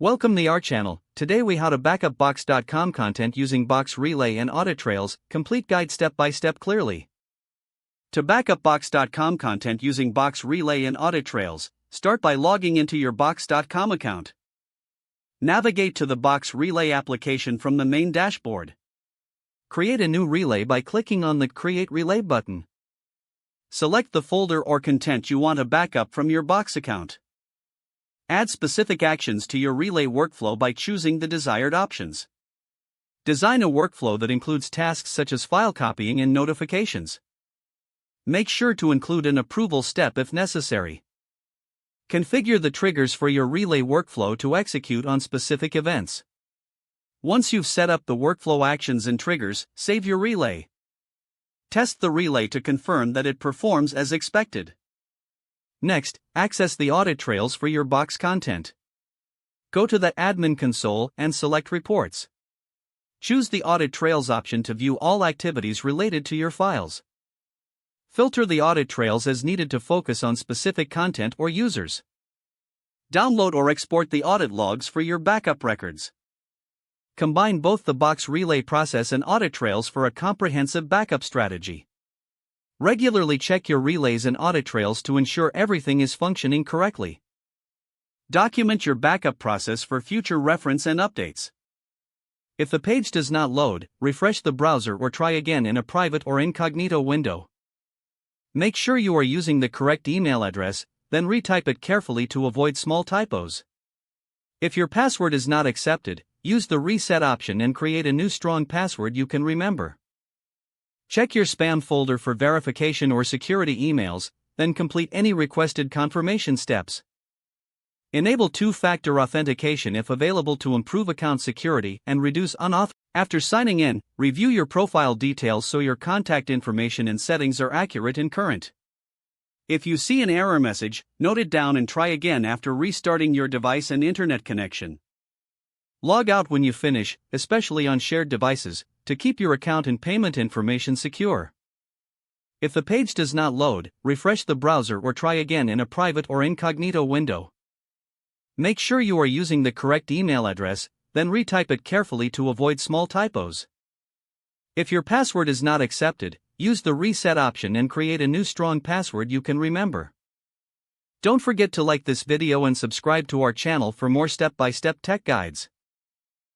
Welcome to our channel. Today we how to backup Box.com content using Box Relay and Audit Trails, complete guide step by step clearly. To backup Box.com content using Box Relay and Audit Trails, start by logging into your Box.com account. Navigate to the Box Relay application from the main dashboard. Create a new relay by clicking on the Create Relay button. Select the folder or content you want to backup from your Box account. Add specific actions to your relay workflow by choosing the desired options. Design a workflow that includes tasks such as file copying and notifications. Make sure to include an approval step if necessary. Configure the triggers for your relay workflow to execute on specific events. Once you've set up the workflow actions and triggers, save your relay. Test the relay to confirm that it performs as expected. Next, access the audit trails for your Box content. Go to the Admin console and select Reports. Choose the Audit Trails option to view all activities related to your files. Filter the audit trails as needed to focus on specific content or users. Download or export the audit logs for your backup records. Combine both the Box Relay process and audit trails for a comprehensive backup strategy. Regularly check your relays and audit trails to ensure everything is functioning correctly. Document your backup process for future reference and updates. If the page does not load, refresh the browser or try again in a private or incognito window. Make sure you are using the correct email address, then retype it carefully to avoid small typos. If your password is not accepted, use the reset option and create a new strong password you can remember. Check your spam folder for verification or security emails, then complete any requested confirmation steps. Enable two-factor authentication if available to improve account security and reduce unauthorized. After signing in, review your profile details so your contact information and settings are accurate and current. If you see an error message, note it down and try again after restarting your device and internet connection. Log out when you finish, especially on shared devices, to keep your account and payment information secure. If the page does not load, refresh the browser or try again in a private or incognito window. Make sure you are using the correct email address, then retype it carefully to avoid small typos. If your password is not accepted, use the reset option and create a new strong password you can remember. Don't forget to like this video and subscribe to our channel for more step-by-step tech guides.